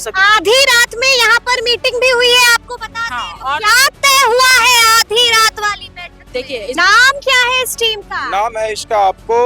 ये सब। आधी रात में यहाँ पर मीटिंग भी हुई है, आपको बता दें। हाँ, और क्या तय हुआ है आधी रात वाली बैठक? देखिए नाम क्या है इस टीम का? नाम है इसका आपको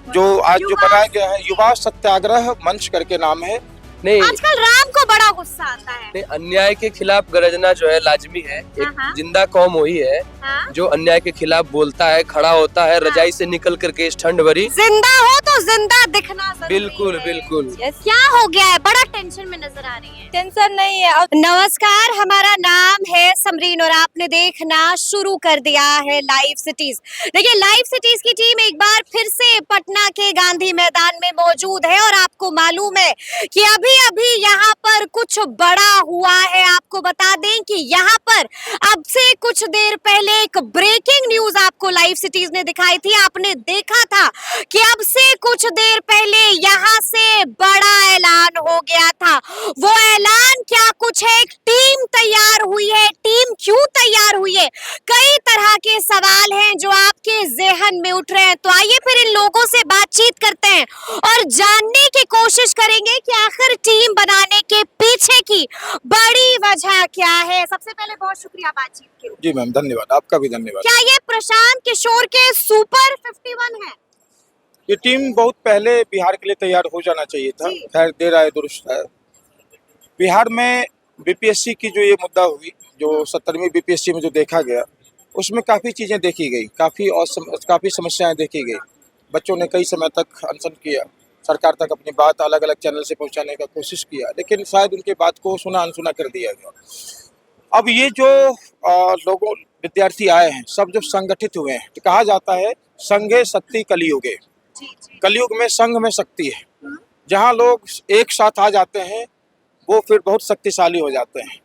जो आज जो बनाया गया है युवा सत्याग्रह मंच करके नाम है। नहीं आजकल राम को बड़ा गुस्सा आता है। नहीं, अन्याय के खिलाफ गरजना जो है लाजमी है। एक हाँ। जिंदा कौम वही है हाँ? जो अन्याय के खिलाफ बोलता है, खड़ा होता है, रजाई से निकल करके इस ठंड भरी। जिंदा हो तो जिंदा दिखना जरूरी बिल्कुल है। बिल्कुल। क्या हो गया है? बड़ा टेंशन में नजर आ रही है। टेंशन नहीं है। नमस्कार, हमारा नाम है समरीन और आपने देखना शुरू कर दिया है लाइव सिटीज। देखिए, लाइव सिटीज की टीम एक बार फिर से पटना के गांधी मैदान में मौजूद है और आपको मालूम है कि अभी अभी यहाँ पर कुछ बड़ा हुआ है। आपको बता दें कि यहाँ पर अब से कुछ देर पहले एक ब्रेकिंग न्यूज आपको लाइव सिटीज ने दिखाई थी। आपने देखा था कि अब से कुछ देर पहले यहाँ से बड़ा ऐलान हो गया था। वो ऐलान क्या कुछ है, एक टीम तैयार हुई है। टीम क्यों तैयार हुई है? कई तरह के सवाल हैं जो आपके ज़हन में उठ रहे हैं। तो आइए फिर इन लोगों से बातचीत करते हैं और जानने की कोशिश करेंगे कि आखिर टीम बनाने के पीछे की बड़ी वजह क्या है। सबसे पहले बहुत शुक्रिया बातचीत के लिए। जी मैम, धन्यवाद, आपका भी धन्यवाद। क्या ये प्रशांत किशोर के सुपर 51 है? ये टीम बहुत पहले बिहार के लिए तैयार हो जाना चाहिए था, जी। खैर देर आए दुरुस्त है। बिहार में बीपीएससी की जो ये मुद्दा हुई, जो 17वीं बीपीएससी में जो देखा गया, उसमें काफ़ी चीज़ें देखी गई, काफ़ी समस्याएं देखी गई। बच्चों ने कई समय तक अनशन किया, सरकार तक अपनी बात अलग अलग चैनल से पहुंचाने का कोशिश किया, लेकिन शायद उनके बात को सुना अनसुना कर दिया गया। अब ये जो लोगों विद्यार्थी आए हैं, सब जो संगठित हुए हैं, तो कहा जाता है संघे शक्ति कलियुगे। कलयुग में संघ में शक्ति है। जहाँ लोग एक साथ आ जाते हैं वो फिर बहुत शक्तिशाली हो जाते हैं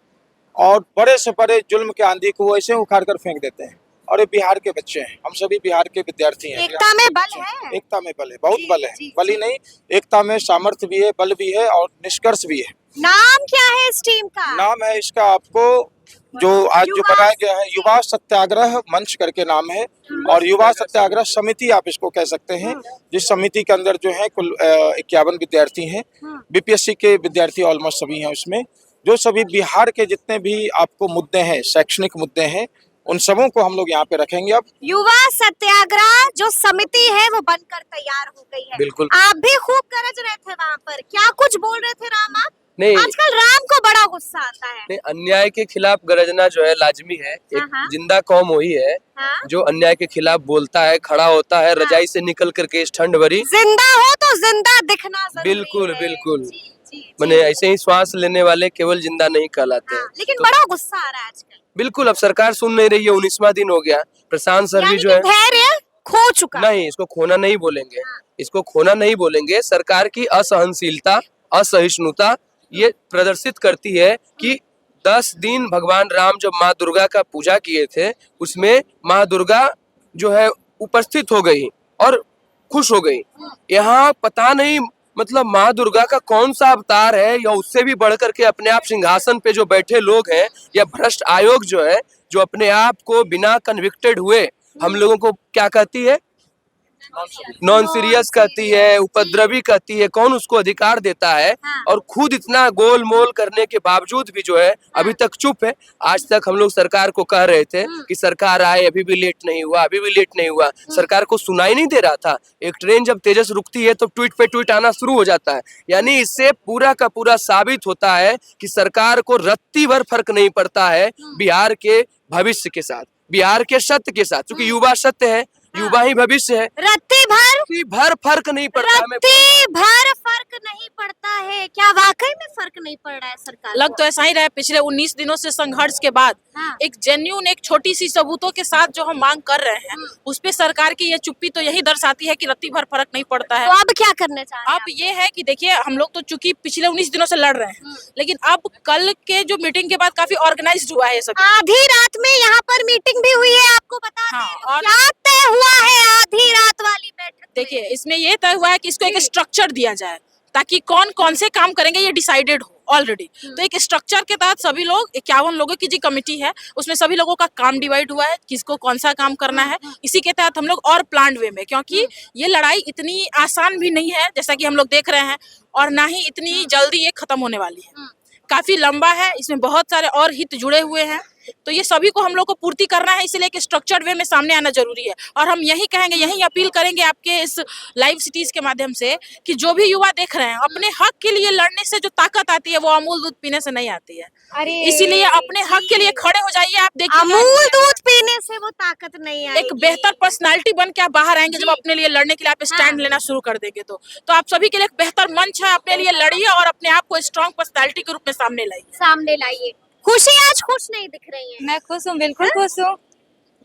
और बड़े से बड़े जुल्म के आंधी को वो ऐसे उखाड़ कर फेंक देते हैं। और ये बिहार के बच्चे हैं, हम सभी बिहार के विद्यार्थी हैं। एकता में बल है। एकता में बल है, बहुत जी, बल है। जी, बल ही नहीं, एकता में सामर्थ्य भी है, बल भी है और निष्कर्ष भी है। नाम क्या है इस टीम का? नाम है इसका आपको जो आज जो बनाया गया है युवा सत्याग्रह मंच करके नाम है। और युवा सत्याग्रह समिति आप इसको कह सकते हैं, जिस समिति के अंदर जो है कुल 51 विद्यार्थी हैं। बीपीएससी के विद्यार्थी ऑलमोस्ट सभी हैं उसमें। जो सभी बिहार के जितने भी आपको मुद्दे हैं, शैक्षणिक मुद्दे हैं, उन सबों को हम लोग यहाँ पे रखेंगे। अब युवा सत्याग्रह जो समिति है वो बनकर तैयार हो गई है। बिल्कुल। आप भी खूब गरज रहे थे वहाँ पर, क्या कुछ बोल रहे थे राम आप? नहीं आजकल राम को बड़ा गुस्सा आता है। नहीं, अन्याय के खिलाफ गरजना जो है लाजमी है। एक हाँ। जिंदा कौम वही है हाँ? जो अन्याय के खिलाफ बोलता है, खड़ा होता है, रजाई से निकल करके इस ठंड भरी। जिंदा हो तो जिंदा दिखना जरूरी बिल्कुल है। बिल्कुल। जी, जी, जी। मैंने ऐसे ही श्वास लेने वाले केवल जिंदा नहीं कहलाते। हाँ, लेकिन बड़ा गुस्सा आ रहा है आजकल। बिल्कुल, अब सरकार सुन नहीं रही है। 19वां दिन हो गया, प्रशांत सर भी यानी जो कि है धैर्य खो चुका। नहीं, इसको खोना नहीं बोलेंगे, इसको खोना नहीं बोलेंगे। सरकार की असहनशीलता, असहिष्णुता ये प्रदर्शित करती है कि 10 दिन भगवान राम जब माँ दुर्गा का पूजा किए थे, उसमें माँ दुर्गा जो है उपस्थित हो गई और खुश हो गई। यहाँ पता नहीं मतलब माँ दुर्गा का कौन सा अवतार है, या उससे भी बढ़ करके अपने आप सिंहासन पे जो बैठे लोग हैं, या भ्रष्ट आयोग जो है, जो अपने आप को बिना कन्विक्टेड हुए हम लोगों को क्या कहती है, नॉन सीरियस कहती है, उपद्रवी कहती है। कौन उसको अधिकार देता है? और खुद इतना गोल मोल करने के बावजूद भी जो है अभी तक चुप है। आज तक हम लोग सरकार को कह रहे थे कि सरकार आए, अभी भी लेट नहीं हुआ, अभी भी लेट नहीं हुआ। सरकार को सुनाई नहीं दे रहा था। एक ट्रेन जब तेजस रुकती है तो ट्वीट पे ट्वीट आना शुरू हो जाता है। यानी इससे पूरा का पूरा साबित होता है कि सरकार को रत्ती भर फर्क नहीं पड़ता है बिहार के भविष्य के साथ, बिहार के सत्य के साथ। क्योंकि युवा सत्य है, युवा ही भविष्य है। रत्ती भर फर्क नहीं पड़ता। रत्ती भर फर्क नहीं पड़ता है। क्या वाकई में फर्क नहीं पड़ रहा है सरकार लग को? तो ऐसा ही रहा है। पिछले 19 दिनों से संघर्ष के बाद हाँ। एक जेन्युइन, एक छोटी सी सबूतों के साथ जो हम मांग कर रहे हैं, उस पे सरकार की ये चुप्पी तो यही दर्शाती है कि रत्ती भर फर्क नहीं पड़ता है। तो अब क्या करने चाह रहे हैं अब ये है कि देखिए, हम लोग तो चूंकि पिछले 19 दिनों से लड़ रहे हैं, लेकिन अब कल के जो मीटिंग के बाद काफी ऑर्गेनाइज्ड हुआ है ये सब। आधी रात में यहाँ पर मीटिंग भी हुई है, आपको बता हाँ, दें। और क्या तय हुआ है आधी रात वाली बैठक में? देखिए, इसमें ये तय हुआ है कि इसको एक स्ट्रक्चर दिया जाए ताकि कौन कौन से काम करेंगे ये डिसाइडेड हो ऑलरेडी। तो एक स्ट्रक्चर के तहत सभी लोग, 51 लोगों की जो कमेटी है उसमें सभी लोगों का काम डिवाइड हुआ है, किसको कौन सा काम करना है। इसी के तहत हम लोग और प्लान्ड वे में, क्योंकि ये लड़ाई इतनी आसान भी नहीं है जैसा कि हम लोग देख रहे हैं, और ना ही इतनी जल्दी ये खत्म होने वाली है। काफी लंबा है, इसमें बहुत सारे और हित जुड़े हुए हैं। तो ये सभी को हम लोग को पूर्ति करना है, इसलिए एक स्ट्रक्चर्ड वे में सामने आना जरूरी है। और हम यही कहेंगे, यही अपील करेंगे आपके इस लाइव सिटीज के माध्यम से कि जो भी युवा देख रहे हैं, अपने हक के लिए लड़ने से जो ताकत आती है वो अमूल दूध पीने से नहीं आती है। अरे इसीलिए अपने हक के लिए खड़े हो जाइए। आप देखिए अमूल दूध पीने से वो ताकत नहीं आएगी। एक बेहतर पर्सनालिटी बन के आप बाहर आएंगे जब अपने लिए लड़ने के लिए आप स्टैंड लेना शुरू कर देंगे। तो आप सभी के लिए एक बेहतर मंच है, अपने लिए लड़िए और अपने आप को स्ट्रॉन्ग पर्सनालिटी के रूप में सामने लाइए। खुशी आज खुश नहीं दिख रही है। मैं खुश हूँ, बिल्कुल खुश हूँ।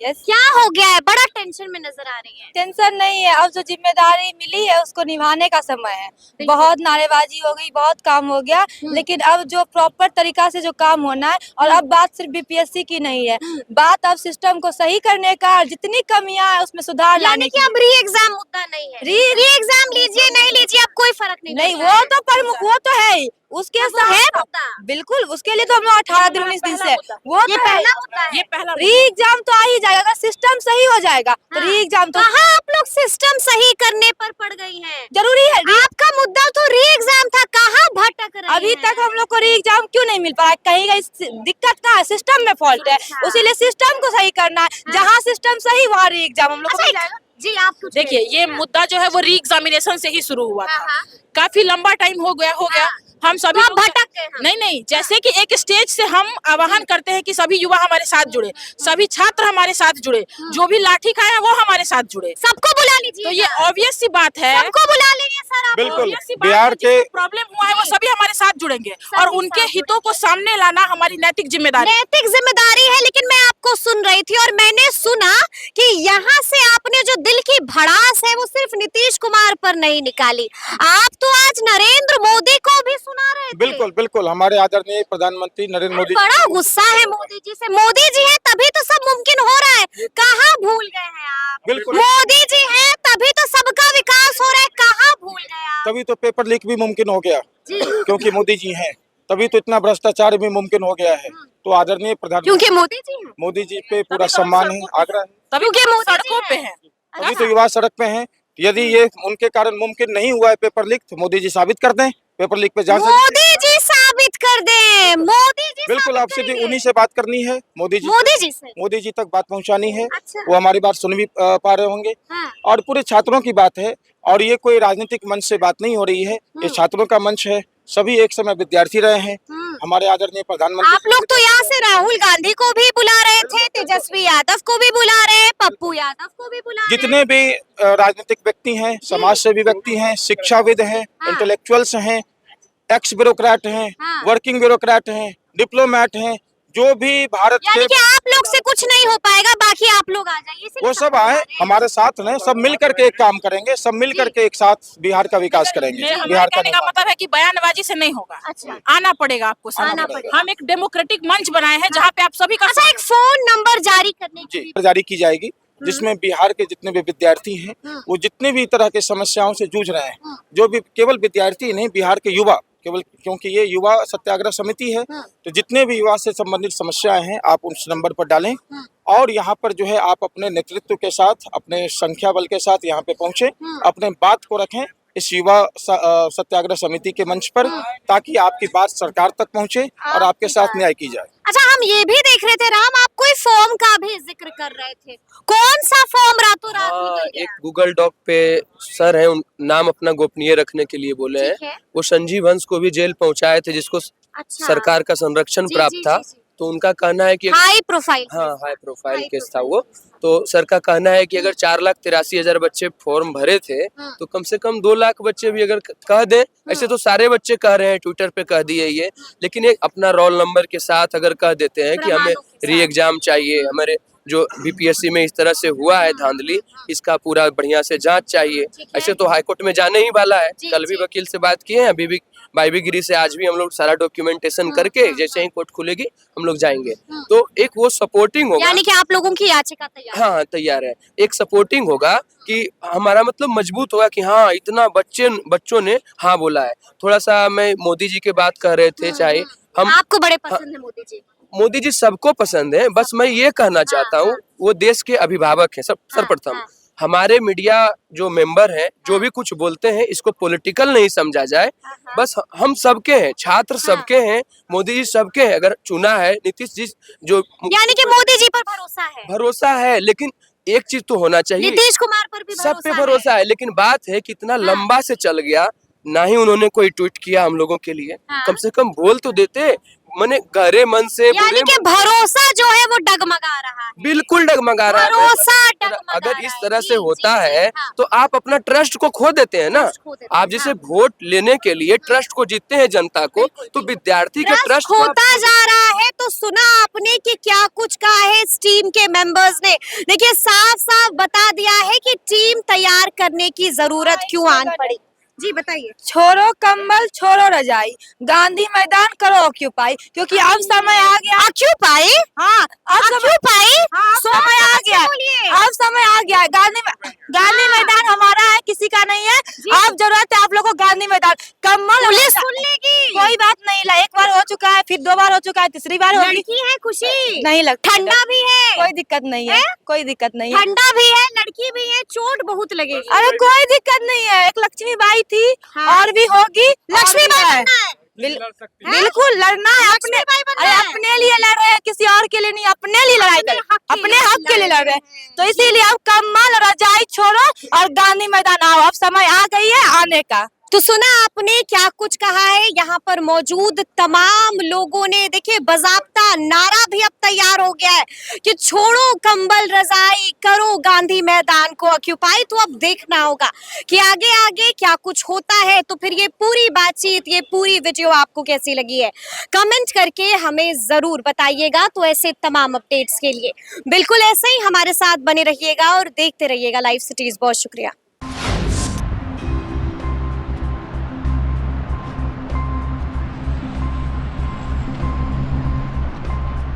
यस, क्या हो गया है? बड़ा टेंशन में नजर आ रही है। टेंशन नहीं है, अब जो जिम्मेदारी मिली है उसको निभाने का समय है। बहुत नारेबाजी हो गई, बहुत काम हो गया, लेकिन अब जो प्रॉपर तरीका से जो काम होना है, और अब बात सिर्फ बीपीएससी की नहीं है, बात अब सिस्टम को सही करने का, जितनी कमियां है उसमें सुधार लाने यानी कि अब री एग्जाम मुद्दा नहीं है। री एग्जाम लीजिए नहीं लीजिए अब कोई फर्क नहीं नहीं, पड़ता वो है। तो प्रमुख, वो तो है ही। उसके वो है साथ मुद्दा। बिल्कुल, उसके लिए तो हम लोग 18 दिन 19 दिन से वो ये तो पहला मुद्दा है। ये पहला री एग्जाम तो आ ही जाएगा, अगर सिस्टम सही हो जाएगा तो री एग्जाम तो कहाँ आप लोग सिस्टम सही करने पर पड़ गई हैं? जरूरी है। आपका मुद्दा तो री एग्जाम था, कहाँ भटक रहे अभी हैं? तक हम लोग को री एग्जाम क्यों नहीं मिल पा रहा है? कहीं दिक्कत कहाँ है? सिस्टम में फॉल्ट है, अच्छा। उसीलिए सिस्टम को सही करना है। जहाँ सिस्टम सही वहाँ री एग्जाम हम लोग को मिल अच्छा, जाएगा। जी आप कुछ देखिए, ये मुद्दा जो है वो री एग्जामिनेशन से ही शुरू हुआ था। हाँ। काफी लंबा टाइम हो गया। हम सभी तो आप लोग- भटक गए हम। नहीं, जैसे कि एक स्टेज से हम आह्वान करते हैं कि सभी युवा हमारे साथ जुड़े, सभी छात्र हमारे साथ जुड़े, जो भी लाठी खाए हैं वो हमारे साथ जुड़े। सबको बुला लीजिए। तो ये ऑब्वियस सी बात है, सबको बुला लीजिए सर आप। बिल्कुल। obvious सी बात बिहार है, के जिसको प्रॉब्लम हुआ है वो सभी हमारे साथ जुड़ेंगे और उनके साथ हितों को सामने लाना हमारी नैतिक जिम्मेदारी। नैतिक जिम्मेदारी है। लेकिन मैं आपको सुन रही थी और मैंने सुना कि यहाँ से आपने जो दिल की भड़ास है वो सिर्फ नीतीश कुमार पर नहीं निकाली, आप तो आज नरेंद्र मोदी को भी सुना रहे थे। बिल्कुल हमारे आदरणीय प्रधानमंत्री नरेंद्र मोदी बड़ा गुस्सा है मोदी जी से। मोदी जी है तभी तो सब मुमकिन हो रहा है, कहाँ भूल गए हैं आप? बिल्कुल। मोदी जी है तभी तो सबका विकास हो रहा है, कहाँ भूल गए आप? तभी तो पेपर लीक भी मुमकिन हो गया, जी। क्योंकि मोदी जी हैं। तभी तो इतना भ्रष्टाचार भी मुमकिन हो गया है। तो आदरणीय प्रधानमंत्री क्योंकि मोदी जी हैं। मोदी जी पे पूरा सम्मान है, आग्रह है। तभी क्योंकि तो हम मोदी जी सड़कों पे हैं। हैं। तभी तो युवा सड़क पे हैं। यदि ये उनके कारण मुमकिन नहीं हुआ है पेपर लीक, तो मोदी जी साबित कर दें पेपर लीक पे जा सकते। मोदी जी साबित कर दे। मोदी जी बिल्कुल, साबित आपसे भी करेंगे। उन्हीं से बात करनी है, मोदी जी से। मोदी जी तक बात पहुंचानी है। अच्छा। वो हमारी बात सुन भी पा रहे होंगे। हाँ। और पूरे छात्रों की बात है, और ये कोई राजनीतिक मंच से बात नहीं हो रही है, ये छात्रों का मंच है। सभी एक समय विद्यार्थी रहे हैं। हमारे आदरणीय प्रधानमंत्री आप लोग तो यहाँ से राहुल गांधी को भी बुला रहे थे, तेजस्वी यादव को भी बुला रहे हैं, पप्पू यादव को भी बुला रहे हैं। जितने भी राजनीतिक व्यक्ति हैं, समाज सेवी व्यक्ति हैं, शिक्षाविद हैं, इंटेलेक्चुअल्स हैं, एक्स ब्यूरोक्रेट हैं, हाँ। वर्किंग ब्यूरोक्रेट हैं, डिप्लोमेट हैं, जो भी भारत यानी के कि आप लोग से कुछ नहीं हो पाएगा, बाकी आप लोग आ जाइए। इसीलिए वो सब बुला आए रहे हैं। हमारे साथ हैं, सब मिल करके एक काम करेंगे, सब मिल करके एक साथ बिहार का विकास करेंगे। हमारे बिहार का कहने का मतलब है कि बयानबाजी से नहीं होगा, अच्छा। आना पड़ेगा आपको सामने। आना पड़ेगा। हम एक डेमोक्रेटिक मंच बनाए हैं जहाँ पे आप सभी का अच्छा, एक फोन नंबर जारी करने की जी जारी की जाएगी, जिसमें बिहार के जितने भी विद्यार्थी हैं, वो जितने भी तरह के समस्याओं से जूझ रहे हैं, जो भी केवल विद्यार्थी नहीं, बिहार के युवा, केवल क्योंकि ये युवा सत्याग्रह समिति है, तो जितने भी युवा से संबंधित समस्याएं हैं आप उस नंबर पर डालें, और यहाँ पर जो है आप अपने नेतृत्व के साथ, अपने संख्या बल के साथ यहाँ पे पहुंचे, अपने बात को रखें इस युवा सत्याग्रह समिति के मंच पर, ताकि आपकी बात सरकार तक पहुंचे और आपके साथ न्याय की जाए। अच्छा, हम ये भी देख रहे थे राम, आप कोई फॉर्म का भी जिक्र कर रहे थे, कौन सा फॉर्म रातों रात निकल गया? एक गूगल डॉक पे सर है, नाम अपना गोपनीय रखने के लिए बोले ठीक हैं। है। वो संजीव हंस को भी जेल पहुंचाए थे, जिसको अच्छा। सरकार का संरक्षण जी, प्राप्त जी, था। जी, जी। तो उनका कहना है कि हाई प्रोफाइल। हाँ, हाई प्रोफाइल हाई केस था वो। तो सर का कहना है कि अगर 4,83,000 बच्चे फॉर्म भरे थे, तो कम से कम 2 लाख बच्चे भी अगर कह दें, ऐसे तो सारे बच्चे कह रहे हैं, ट्विटर पे कह दिए ये, लेकिन एक अपना रोल नंबर के साथ अगर कह देते हैं कि हमें री एग्जाम चाहिए, हमारे जो बीपीएससी में इस तरह से हुआ है धांधली, इसका पूरा बढ़िया से जांच चाहिए। ऐसे तो हाईकोर्ट में जाने ही वाला है। कल भी वकील से बात किए हैं, अभी भी बाईबीगिरी से आज भी हम लोग सारा डॉक्यूमेंटेशन करके जैसे ही कोर्ट खुलेगी हम लोग जाएंगे। तो एक वो सपोर्टिंग होगा, यानी कि आप लोगों की याचिका तैयार है। हाँ तैयार है। एक सपोर्टिंग होगा कि हमारा मतलब मजबूत होगा कि हाँ इतना बच्चों ने हाँ बोला है। थोड़ा सा मैं मोदी जी के बात कर रहे थे, चाहे हम आपको बड़े पसंद है मोदी जी? मोदी जी सबको पसंद है, बस मैं ये कहना चाहता हूँ वो देश के अभिभावक हैं सब सर्वप्रथम। हमारे मीडिया जो मेंबर हैं जो भी कुछ बोलते हैं इसको पॉलिटिकल नहीं समझा जाए। बस हम सबके हैं, छात्र सबके हैं, मोदी जी सबके हैं। अगर चुना है नीतीश जी जो यानी कि मोदी जी पर भरोसा है, लेकिन एक चीज तो होना चाहिए, नीतीश कुमार पर भी सब पे भरोसा है, लेकिन बात है कितना लंबा से चल गया। ना ही उन्होंने कोई ट्वीट किया हम लोगों के लिए, कम से कम बोल तो देते। मैंने गहरे मन से, यानी कि भरोसा जो है वो डगमगा रहा है, बिल्कुल डगमगा रहा है। भरोसा डगमगा अगर इस रहा है। तरह जी, से होता जी, है हाँ। तो आप अपना ट्रस्ट को खो देते हैं ना। खो देते हैं, आप जैसे हाँ। वोट लेने के लिए ट्रस्ट को जीतते हैं जनता को, तो विद्यार्थी के ट्रस्ट को होता जा रहा है। तो सुना आपने कि क्या कुछ कहा है इस टीम के मेंबर्स ने। देखिए साफ साफ बता दिया है कि टीम तैयार करने की जरूरत क्यों आन पड़ी। जी बताइए। छोड़ो कंबल छोड़ो रजाई, गांधी मैदान करो ऑक्यूपाई, क्योंकि अब समय आ गया। ऑक्यूपाई? हाँ, अब ऑक्यूपाई? समय आ गया, अब समय आ गया। गांधी मैदान हमारा है, किसी का नहीं है। अब जरूरत है आप लोगों को गांधी मैदान। कम्बल पुलिस सुन लेगी। कोई बात नहीं, एक बार हो चुका है, फिर 2 बार हो चुका है, तीसरी बार होगी। लड़की है खुशी, नहीं लगता, ठंडा भी है, कोई दिक्कत नहीं है, कोई दिक्कत नहीं है। ठंडा भी है, लड़की भी है, चोट बहुत लगेगी। अरे कोई दिक्कत नहीं है, एक लक्ष्मी बाई थी, हाँ। और भी होगी। लक्ष्मी बाई बनना है। बिल्कुल लड़ना है अपने, अरे अपने लिए लड़ रहे हैं, किसी और के लिए नहीं, अपने लिए लड़ाई कर, अपने हक के लिए लड़ रहे हैं। तो इसीलिए अब कम्बल रजाई छोड़ो और गांधी मैदान आओ, अब समय आ गई है आने का। तो सुना आपने क्या कुछ कहा है। यहाँ पर मौजूद तमाम लोगों ने देखिए बाज़ाब्ता नारा भी अब तैयार हो गया है कि छोड़ो कंबल रजाई, करो गांधी मैदान को ऑक्यूपाई। तो अब देखना होगा कि आगे आगे क्या कुछ होता है। तो फिर ये पूरी बातचीत, ये पूरी वीडियो आपको कैसी लगी है, कमेंट करके हमें जरूर बताइएगा। तो ऐसे तमाम अपडेट्स के लिए बिल्कुल ऐसे ही हमारे साथ बने रहिएगा और देखते रहिएगा लाइव सिटीज। बहुत शुक्रिया।